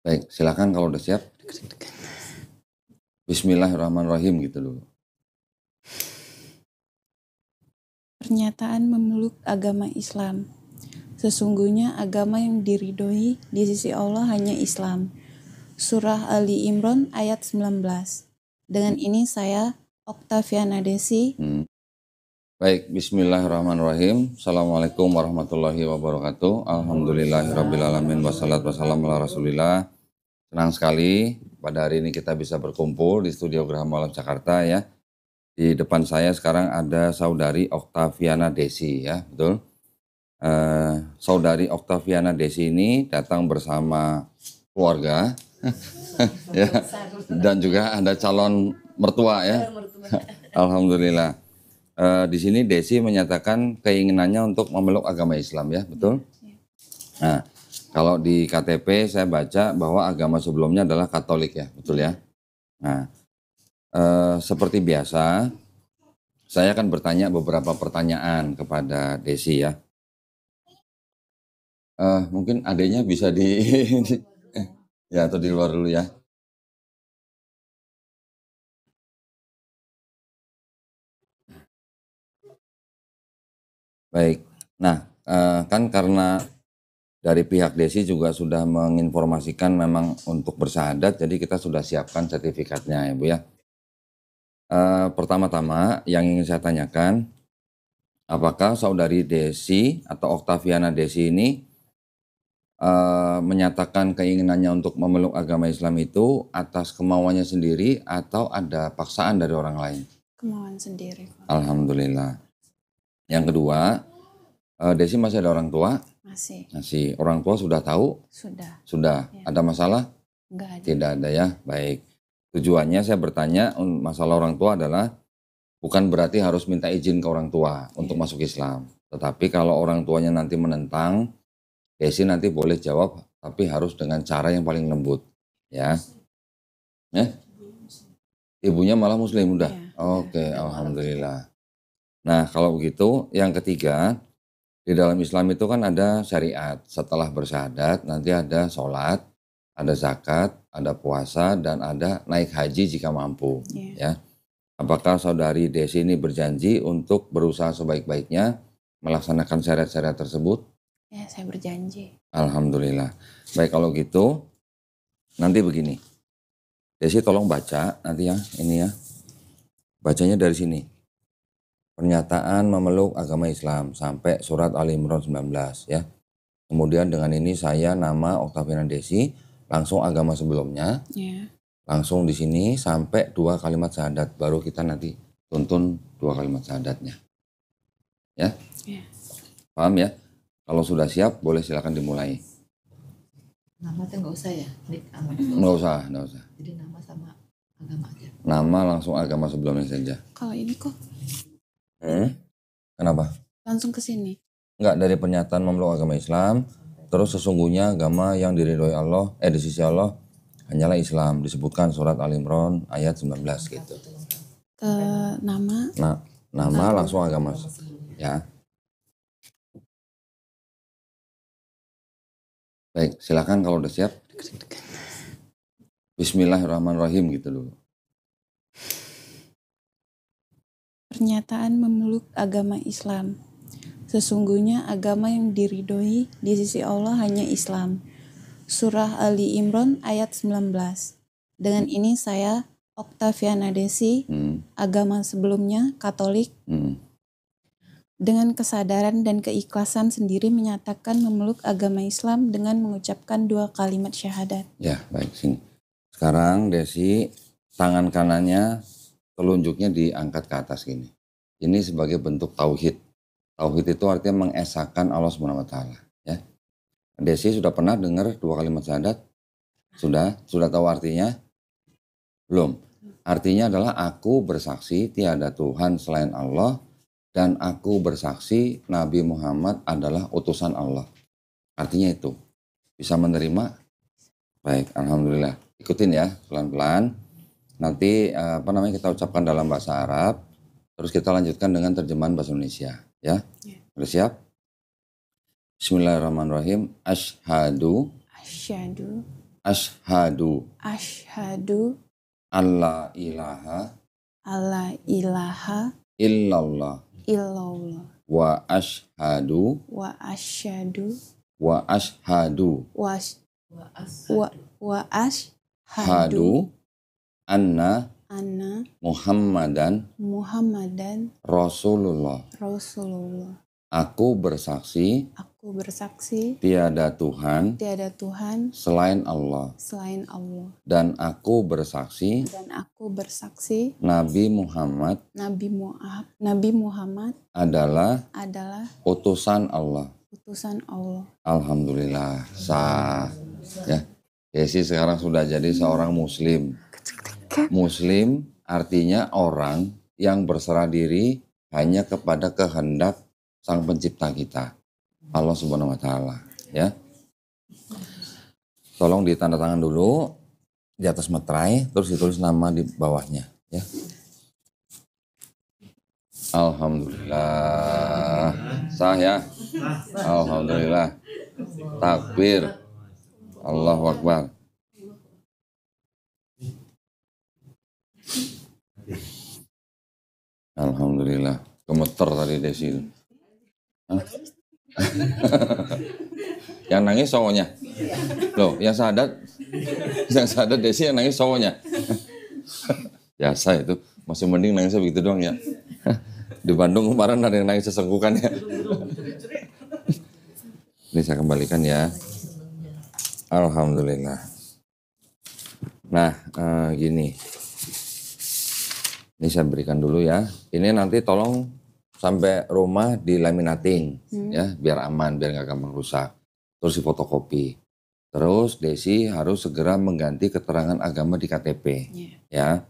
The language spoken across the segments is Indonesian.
Baik, silakan kalau udah siap. Bismillahirrahmanirrahim gitu dulu. Pernyataan memeluk agama Islam. Sesungguhnya agama yang diridhoi di sisi Allah hanya Islam. Surah Ali Imran ayat 19. Dengan ini saya, Octaviana Desi. Baik, bismillahirrahmanirrahim. Assalamualaikum warahmatullahi wabarakatuh. Alhamdulillahirrabbilalamin. Wassalatu wassalamu ala rasulillah. Senang sekali pada hari ini kita bisa berkumpul di studio Graha Malam Jakarta ya. Di depan saya sekarang ada saudari Octaviana Desi ya, betul? Saudari Octaviana Desi ini datang bersama keluarga ya, dan juga ada calon mertua ya. Alhamdulillah. Di sini Desi menyatakan keinginannya untuk memeluk agama Islam ya, betul? Nah, kalau di KTP saya baca bahwa agama sebelumnya adalah Katolik ya, betul ya? Nah, seperti biasa, saya akan bertanya beberapa pertanyaan kepada Desi ya. Mungkin adanya bisa di ya atau di luar dulu ya. Baik. Nah, kan karena dari pihak Desi juga sudah menginformasikan memang untuk bersyahadat, jadi kita sudah siapkan sertifikatnya ya Bu ya. Pertama-tama yang ingin saya tanyakan, apakah saudari Desi atau Octaviana Desi ini menyatakan keinginannya untuk memeluk agama Islam itu atas kemauannya sendiri atau ada paksaan dari orang lain? Kemauan sendiri. Alhamdulillah. Yang kedua, Desi masih ada orang tua? Masih. Masih. Orang tua sudah tahu? Sudah. Sudah. Ya. Ada masalah? Enggak ada. Tidak ada ya. Baik. Tujuannya saya bertanya masalah orang tua adalah bukan berarti harus minta izin ke orang tua untuk masuk Islam. Tetapi kalau orang tuanya nanti menentang, Desi nanti boleh jawab, tapi harus dengan cara yang paling lembut. Ya. Ibunya malah Muslim udah? Ya, Oke, alhamdulillah. Nah, kalau begitu, yang ketiga, di dalam Islam itu kan ada syariat. Setelah bersyahadat, nanti ada sholat, ada zakat, ada puasa, dan ada naik haji jika mampu. Ya. Apakah saudari Desi ini berjanji untuk berusaha sebaik-baiknya melaksanakan syariat-syariat tersebut? Ya, saya berjanji. Alhamdulillah. Baik, kalau gitu, nanti begini. Desi tolong baca nanti ya, ini ya. Bacanya dari sini. Pernyataan memeluk agama Islam sampai surat Ali Imran 19 ya. Kemudian dengan ini saya nama Octaviana Desi, langsung agama sebelumnya. Ya. Langsung di sini sampai 2 kalimat syahadat, baru kita nanti tuntun 2 kalimat syahadatnya. Ya? Ya. Paham ya? Kalau sudah siap boleh silakan dimulai. Nama tuh nggak usah ya? Nggak usah. Jadi nama sama agama aja. Nama langsung agama sebelumnya saja. Kalau ini kok Kenapa? langsung ke sini. Enggak, dari pernyataan memeluk agama Islam, terus sesungguhnya agama yang diridhoi Allah, di sisi Allah hanyalah Islam, disebutkan surat Al Imran ayat 19 gitu. Ke nama. Nah, nama langsung agama ya. Baik, silakan kalau udah siap. Bismillahirrahmanirrahim gitu dulu. Pernyataan memeluk agama Islam. Sesungguhnya agama yang diridhoi di sisi Allah hanya Islam. Surah Ali Imran ayat 19. Dengan ini saya, Octaviana Desi, agama sebelumnya Katolik, dengan kesadaran dan keikhlasan sendiri menyatakan memeluk agama Islam dengan mengucapkan 2 kalimat syahadat. Ya, baik, sini. Sekarang Desi, tangan kanannya telunjuknya diangkat ke atas gini. Ini sebagai bentuk tauhid. Tauhid itu artinya mengesahkan Allah SWT. Ya. Desi sudah pernah dengar 2 kalimat syahadat? Sudah tahu artinya? Belum. Artinya adalah aku bersaksi tiada Tuhan selain Allah dan aku bersaksi Nabi Muhammad adalah utusan Allah. Artinya itu. Bisa menerima? Baik, alhamdulillah. Ikutin ya, pelan-pelan. Nanti kita ucapkan dalam bahasa Arab, terus kita lanjutkan dengan terjemahan bahasa Indonesia, ya. Udah siap? Bismillahirrahmanirrahim. Asyhadu Asyhadu Asyhadu alla ilaha alla ilaha illallah illallah wa asyhadu wa asyhadu wa asyhadu was Wa as. wa asyhadu hadu anna anna Muhammadan Muhammadan Rasulullah. Rasulullah. Aku bersaksi Aku bersaksi tiada Tuhan tiada Tuhan selain Allah. selain Allah, Dan aku bersaksi dan aku bersaksi Nabi Muhammad Nabi Muhammad adalah adalah utusan Allah. utusan Allah. Alhamdulillah sah. Ya, Desi sekarang sudah jadi seorang muslim. Muslim artinya orang yang berserah diri hanya kepada kehendak Sang Pencipta kita, Allah Subhanahu wa taala, ya. Tolong ditanda tangan dulu di atas meterai, terus ditulis nama di bawahnya, ya. Alhamdulillah. Sah ya? Alhamdulillah. Takbir. Allahu Akbar. Alhamdulillah. Gemeter tadi Desi. Hah? Yang nangis cowoknya. Loh, yang sadat Desi, yang nangis cowoknya. Biasa itu. Masih mending nangisnya begitu doang ya. Di Bandung kemarin ada yang nangis sesenggukan ya. Ini saya kembalikan ya. Alhamdulillah. Nah, gini. Ini saya berikan dulu ya. Ini nanti tolong sampai rumah di laminating ya, biar aman, biar nggak gampang rusak. Terus di fotokopi. Terus Desi harus segera mengganti keterangan agama di KTP. Ya.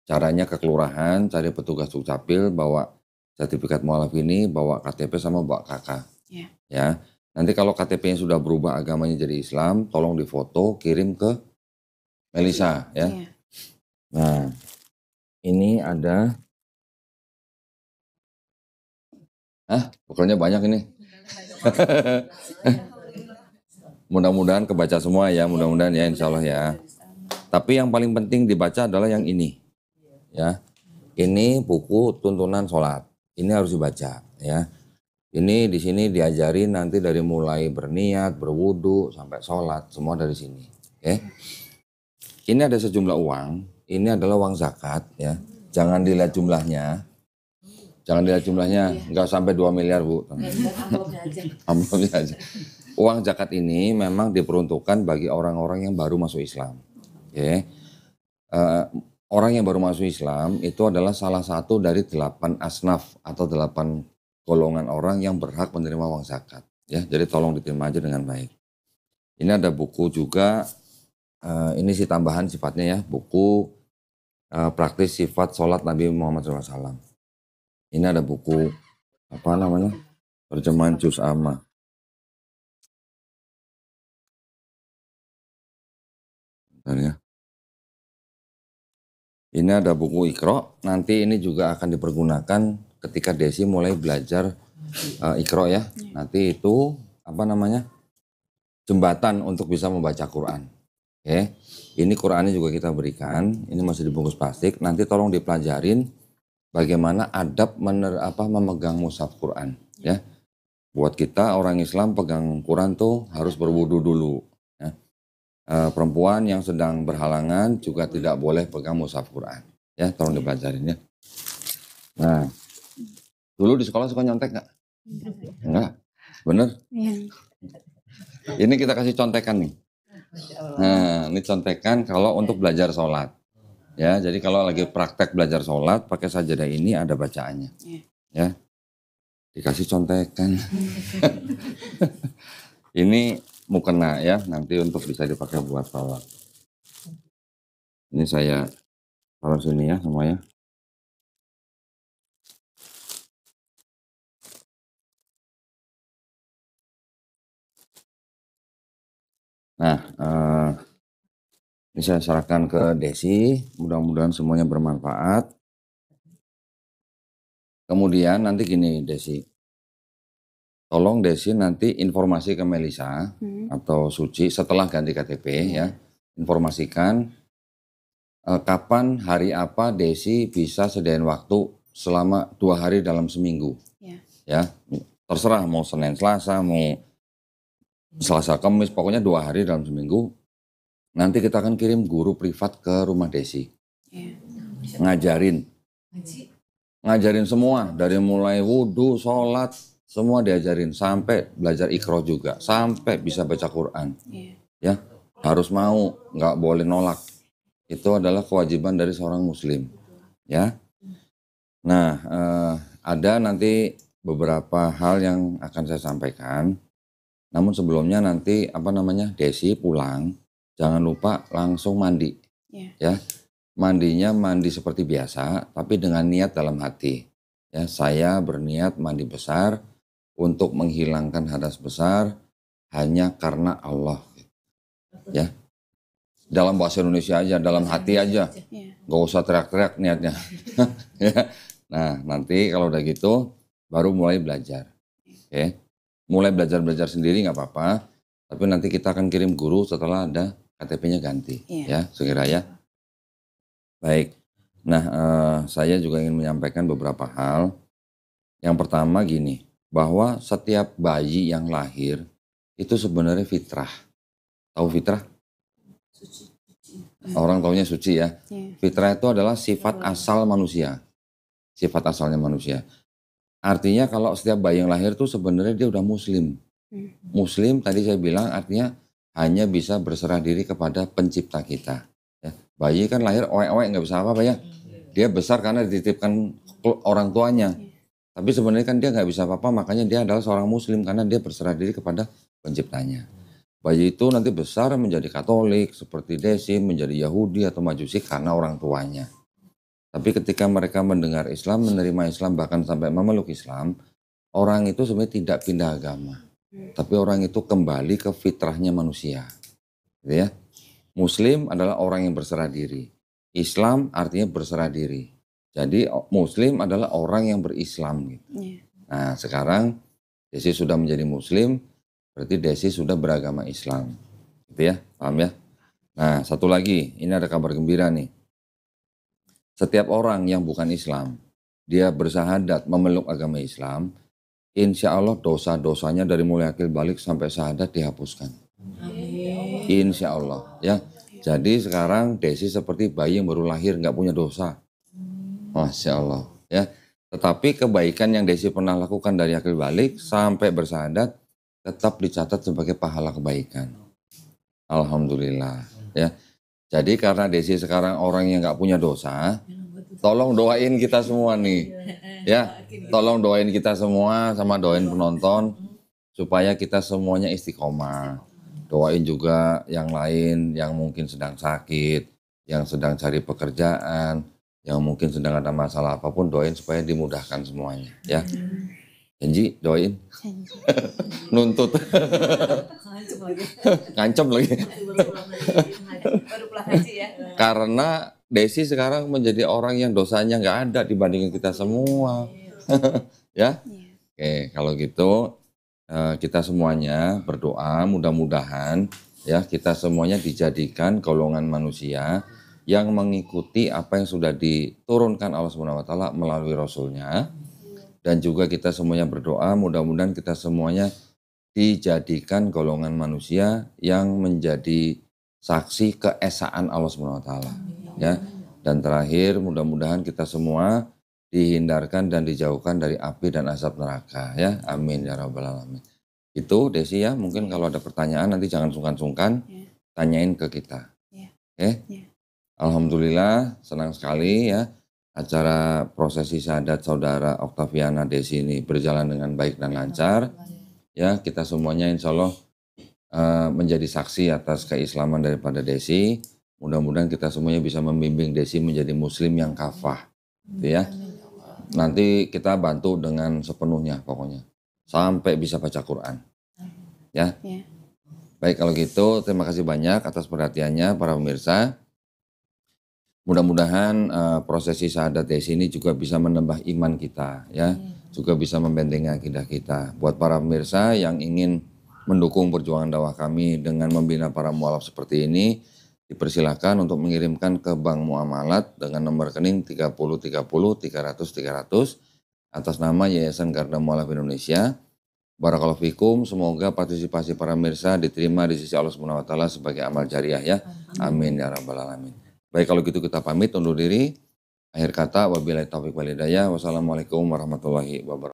Caranya ke kelurahan, cari petugas Dukcapil, bawa sertifikat mualaf ini, bawa KTP sama bawa KK. Ya. Nanti kalau KTP-nya sudah berubah agamanya jadi Islam, tolong difoto, kirim ke Melisa ya. Nah, ini ada, pokoknya banyak ini. Mudah-mudahan kebaca semua ya, mudah-mudahan ya, insya Allah ya. Tapi yang paling penting dibaca adalah yang ini, ya. Ini buku tuntunan sholat, ini harus dibaca, ya. Ini di sini diajarin nanti dari mulai berniat, berwudu sampai sholat, semua dari sini. Oke. Ini ada sejumlah uang, ini adalah uang zakat, ya. Jangan dilihat jumlahnya. Jangan dilihat jumlahnya, nggak sampai 2 miliar Bu. Amplopnya aja. Uang zakat ini memang diperuntukkan bagi orang-orang yang baru masuk Islam. Oke. Orang yang baru masuk Islam itu adalah salah satu dari 8 asnaf atau 8 golongan orang yang berhak menerima uang zakat. Ya, jadi tolong diterima aja dengan baik. Ini ada buku juga, ini sih tambahan sifatnya ya, buku praktis sifat sholat Nabi Muhammad SAW. Ini ada buku, apa namanya, terjemahan Juz Amma. Bentar ya. Ini ada buku Iqra, nanti ini juga akan dipergunakan ketika Desi mulai belajar Iqra ya. Nanti itu, apa namanya, jembatan untuk bisa membaca Quran. Oke, ini Qurannya juga kita berikan, ini masih dibungkus plastik, nanti tolong dipelajarin bagaimana adab memegang mushaf Quran ya. Buat kita orang Islam pegang Quran tuh harus berwudu dulu ya. Perempuan yang sedang berhalangan juga tidak boleh pegang mushaf Quran ya, tolong dipelajarin ya. Nah, dulu di sekolah suka nyontek nggak? Enggak, bener? Iya. Ini kita kasih contekan nih. Nah, ini contekan kalau untuk belajar sholat. Ya, jadi kalau lagi praktek belajar sholat, pakai sajadah ini ada bacaannya. Ya, dikasih contekan. Ini mukena ya, nanti untuk bisa dipakai buat sholat. Ini saya taruh sini ya semuanya. Nah, ini saya serahkan ke Desi, mudah-mudahan semuanya bermanfaat. Kemudian nanti gini Desi, tolong Desi nanti informasi ke Melisa atau Suci setelah ganti KTP ya. informasikan kapan hari apa Desi bisa sediain waktu selama 2 hari dalam seminggu. Ya, terserah mau Senin Selasa, mau Selasa Kamis, pokoknya 2 hari dalam seminggu. Nanti kita akan kirim guru privat ke rumah Desi. Ngajarin semua, dari mulai wudhu, sholat, semua diajarin. Sampai belajar Iqra juga, sampai bisa baca Quran. Ya, harus mau, nggak boleh nolak. Itu adalah kewajiban dari seorang muslim. Ya. Nah, ada nanti beberapa hal yang akan saya sampaikan. Namun sebelumnya nanti Desi pulang, jangan lupa langsung mandi. Ya. Mandinya mandi seperti biasa, tapi dengan niat dalam hati. Ya, saya berniat mandi besar untuk menghilangkan hadas besar hanya karena Allah. Ya. Dalam bahasa Indonesia aja, dalam hati aja. Gak usah teriak-teriak niatnya. Ya. Nah, nanti kalau udah gitu, baru mulai belajar. Oke. Mulai belajar sendiri nggak apa-apa. Tapi nanti kita akan kirim guru setelah ada KTP-nya ganti. Ya, segera ya. Baik. Nah, saya juga ingin menyampaikan beberapa hal. Yang pertama gini, bahwa setiap bayi yang lahir itu sebenarnya fitrah. Tahu fitrah? Orang taunya suci ya. Fitrah itu adalah sifat asal manusia. Sifat asalnya manusia. Artinya kalau setiap bayi yang lahir itu sebenarnya dia udah muslim. Muslim tadi saya bilang artinya hanya bisa berserah diri kepada pencipta kita. Ya. Bayi kan lahir oek-oek nggak bisa apa-apa ya. Dia besar karena dititipkan orang tuanya. Tapi sebenarnya kan dia nggak bisa apa-apa, makanya dia adalah seorang muslim karena dia berserah diri kepada penciptanya. Bayi itu nanti besar menjadi Katolik, seperti Desi, menjadi Yahudi atau Majusi karena orang tuanya. Tapi ketika mereka mendengar Islam, menerima Islam, bahkan sampai memeluk Islam, orang itu sebenarnya tidak pindah agama. Tapi orang itu kembali ke fitrahnya manusia. Gitu ya. Muslim adalah orang yang berserah diri. Islam artinya berserah diri. Jadi Muslim adalah orang yang berislam. Gitu. Nah sekarang Desi sudah menjadi Muslim, berarti Desi sudah beragama Islam. Gitu ya, paham ya? Nah satu lagi, ini ada kabar gembira nih. Setiap orang yang bukan Islam, dia bersahadat memeluk agama Islam, insya Allah dosa-dosanya dari mulai akil balik sampai syahadat dihapuskan. Insya Allah ya. Jadi sekarang Desi seperti bayi yang baru lahir nggak punya dosa. Masya Allah ya. Tetapi kebaikan yang Desi pernah lakukan dari akil balik sampai bersahadat tetap dicatat sebagai pahala kebaikan. Alhamdulillah ya. Jadi karena Desi sekarang orang yang nggak punya dosa, tolong doain kita semua nih, ya. Tolong doain kita semua sama doain penonton supaya kita semuanya istiqomah. Doain juga yang lain yang mungkin sedang sakit, yang sedang cari pekerjaan, yang mungkin sedang ada masalah apapun, doain supaya dimudahkan semuanya, ya. Janji doain. Nuntut. Ngancem lagi. Karena Desi sekarang menjadi orang yang dosanya nggak ada dibandingin kita semua. Ya. Oke, kalau gitu kita semuanya berdoa mudah-mudahan ya kita semuanya dijadikan golongan manusia yang mengikuti apa yang sudah diturunkan Allah Subhanahu wa taala melalui Rasulnya. Dan juga kita semuanya berdoa mudah-mudahan kita semuanya dijadikan golongan manusia yang menjadi saksi keesaan Allah Subhanahu wa taala ya. Dan terakhir mudah-mudahan kita semua dihindarkan dan dijauhkan dari api dan azab neraka ya. Amin ya rabbal alamin. Itu Desi ya, mungkin kalau ada pertanyaan nanti jangan sungkan-sungkan tanyain ke kita. Oke? Alhamdulillah senang sekali ya. Acara prosesi syahadat saudara Oktaviana Desi ini berjalan dengan baik dan lancar. Ya, kita semuanya insya Allah menjadi saksi atas keislaman daripada Desi. Mudah-mudahan kita semuanya bisa membimbing Desi menjadi muslim yang kafah. Gitu ya. Nanti kita bantu dengan sepenuhnya pokoknya. Sampai bisa baca Quran. Ya. Baik kalau gitu terima kasih banyak atas perhatiannya para pemirsa. Mudah-mudahan prosesi syahadat Desi ini juga bisa menambah iman kita ya, juga bisa membentengi akidah kita. Buat para pemirsa yang ingin mendukung perjuangan dakwah kami dengan membina para mualaf seperti ini, Dipersilakan untuk mengirimkan ke Bank Muamalat dengan nomor rekening 3030 300 atas nama Yayasan Garda Mualaf Indonesia. Barakallahu fikum, semoga partisipasi para mirsa diterima di sisi Allah Subhanahu wa taala sebagai amal jariah ya. Amin ya rabbal alamin. Baik, kalau gitu kita pamit undur diri. Akhir kata wabillahi taufiq wal hidayah. Wassalamualaikum warahmatullahi wabarakatuh.